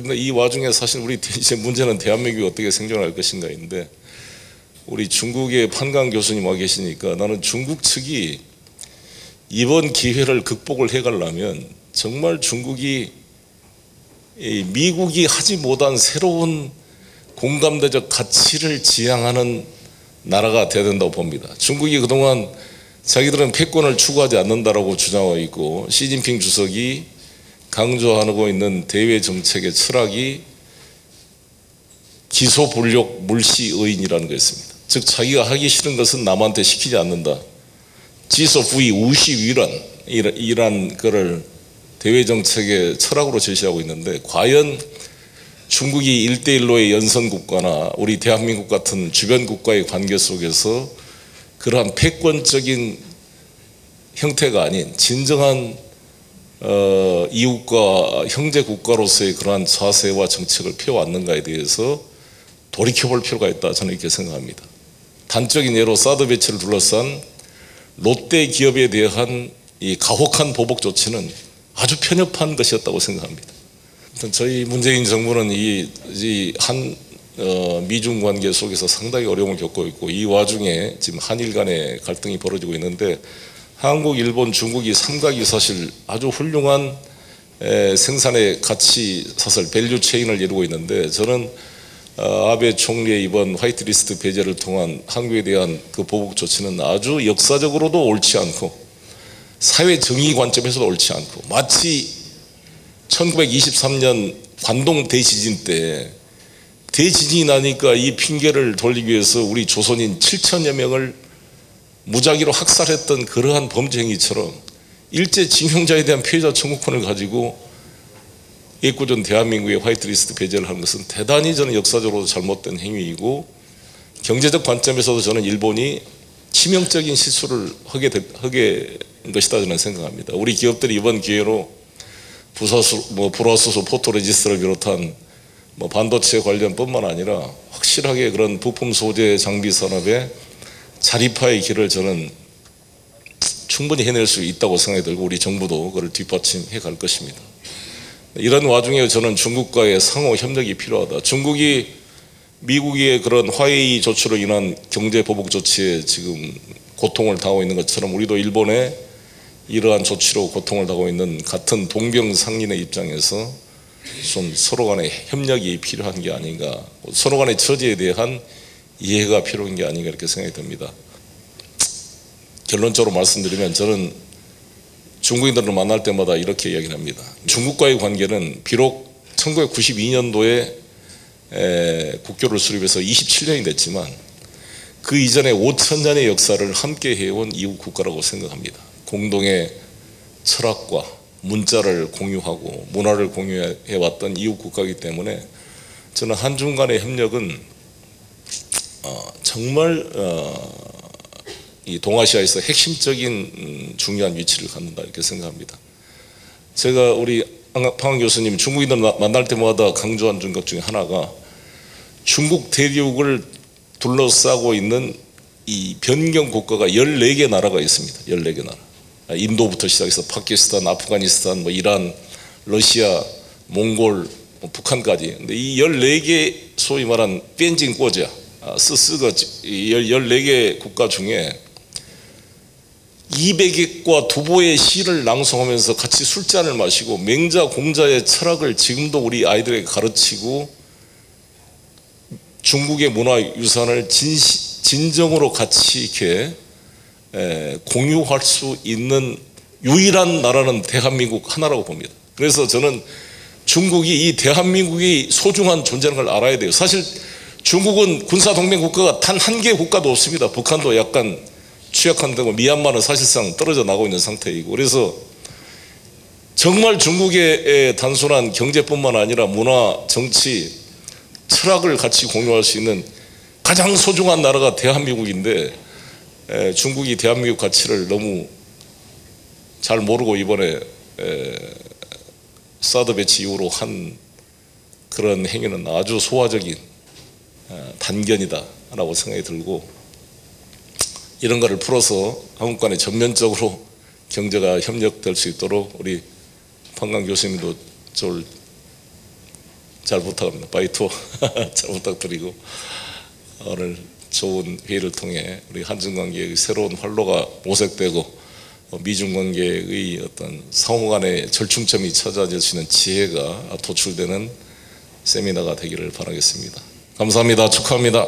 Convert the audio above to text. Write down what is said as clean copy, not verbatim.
그런데 이 와중에 사실 우리 이제 문제는 대한민국이 어떻게 생존할 것인가인데, 우리 중국의 판강 교수님 와 계시니까 나는 중국 측이 이번 기회를 극복을 해가려면 정말 중국이 미국이 하지 못한 새로운 공감대적 가치를 지향하는 나라가 되어야 된다고 봅니다. 중국이 그동안 자기들은 패권을 추구하지 않는다라고 주장하고 있고, 시진핑 주석이 강조하고 있는 대외 정책의 철학이 기소불력 물시의인이라는 것입니다. 즉 자기가 하기 싫은 것은 남한테 시키지 않는다. 지소부의 우시위란 이란 거를 대외 정책의 철학으로 제시하고 있는데, 과연 중국이 1대1로의 연선 국가나 우리 대한민국 같은 주변 국가의 관계 속에서 그러한 패권적인 형태가 아닌 진정한 이웃과 형제 국가로서의 그러한 자세와 정책을 펴왔는가에 대해서 돌이켜볼 필요가 있다, 저는 이렇게 생각합니다. 단적인 예로 사드 배치를 둘러싼 롯데 기업에 대한 이 가혹한 보복 조치는 아주 편협한 것이었다고 생각합니다. 저희 문재인 정부는 이 미중 관계 속에서 상당히 어려움을 겪고 있고, 이 와중에 지금 한일 간의 갈등이 벌어지고 있는데, 한국, 일본, 중국이 삼각이 사실 아주 훌륭한 생산의 가치 사슬 밸류 체인을 이루고 있는데, 저는 아베 총리의 이번 화이트리스트 배제를 통한 한국에 대한 그 보복 조치는 아주 역사적으로도 옳지 않고 사회 정의 관점에서도 옳지 않고, 마치 1923년 관동 대지진 때 대지진이 나니까 이 핑계를 돌리기 위해서 우리 조선인 7천여 명을 무작위로 학살했던 그러한 범죄 행위처럼 일제 징용자에 대한 피해자 청구권을 가지고 애꿎은 대한민국의 화이트리스트 배제를 하는 것은 대단히 저는 역사적으로 잘못된 행위이고, 경제적 관점에서도 저는 일본이 치명적인 실수를 하게 된 것이다 저는 생각합니다. 우리 기업들이 이번 기회로 불화수소 포토레지스트를 비롯한 반도체 관련뿐만 아니라 확실하게 그런 부품 소재 장비 산업의 자립화의 길을 저는 충분히 해낼 수 있다고 생각이 들고, 우리 정부도 그걸 뒷받침해 갈 것입니다. 이런 와중에 저는 중국과의 상호 협력이 필요하다. 중국이 미국의 그런 화웨이 조치로 인한 경제 보복 조치에 지금 고통을 당하고 있는 것처럼, 우리도 일본의 이러한 조치로 고통을 당하고 있는 같은 동병상련의 입장에서 좀 서로 간의 협력이 필요한 게 아닌가, 서로 간의 처지에 대한 이해가 필요한 게 아닌가, 이렇게 생각이 듭니다. 결론적으로 말씀드리면, 저는 중국인들을 만날 때마다 이렇게 이야기를 합니다. 중국과의 관계는 비록 1992년도에 국교를 수립해서 27년이 됐지만 그 이전에 5,000년의 역사를 함께 해온 이웃 국가라고 생각합니다. 공동의 철학과 문자를 공유하고 문화를 공유해왔던 이웃 국가이기 때문에 저는 한중 간의 협력은 정말 이 동아시아에서 핵심적인 중요한 위치를 갖는다, 이렇게 생각합니다. 제가 우리 황 교수님 중국인들 만날 때마다 강조한 것 중에 하나가, 중국 대륙을 둘러싸고 있는 이 변경 국가가 14개 나라가 있습니다. 14개 나라. 인도부터 시작해서 파키스탄, 아프가니스탄, 이란, 러시아, 몽골, 북한까지. 근데 이 14개 소위 말한 뺀징 꼬자, 스스거 14개 국가 중에 200개과 두보의 시를 낭송하면서 같이 술잔을 마시고 맹자 공자의 철학을 지금도 우리 아이들에게 가르치고 중국의 문화유산을 진정으로 같이 이렇게 공유할 수 있는 유일한 나라는 대한민국 하나라고 봅니다. 그래서 저는 중국이 이 대한민국이 소중한 존재라는 걸 알아야 돼요. 사실 중국은 군사동맹 국가가 단 한 개의 국가도 없습니다. 북한도 약간 취약한 데고 미얀마는 사실상 떨어져 나가고 있는 상태이고, 그래서 정말 중국의 단순한 경제뿐만 아니라 문화, 정치, 철학을 같이 공유할 수 있는 가장 소중한 나라가 대한민국인데, 중국이 대한민국 가치를 너무 잘 모르고 이번에 사드 배치 이후로 한 그런 행위는 아주 소화적인 단견이다 라고 생각이 들고, 이런 거를 풀어서 한국 간에 전면적으로 경제가 협력될 수 있도록 우리 판강 교수님도 저를 잘 부탁합니다. 바이투어 잘 부탁드리고 오늘 좋은 회의를 통해 우리 한중 관계의 새로운 활로가 모색되고 미중 관계의 어떤 상호간의 절충점이 찾아질 수 있는 지혜가 도출되는 세미나가 되기를 바라겠습니다. 감사합니다. 축하합니다.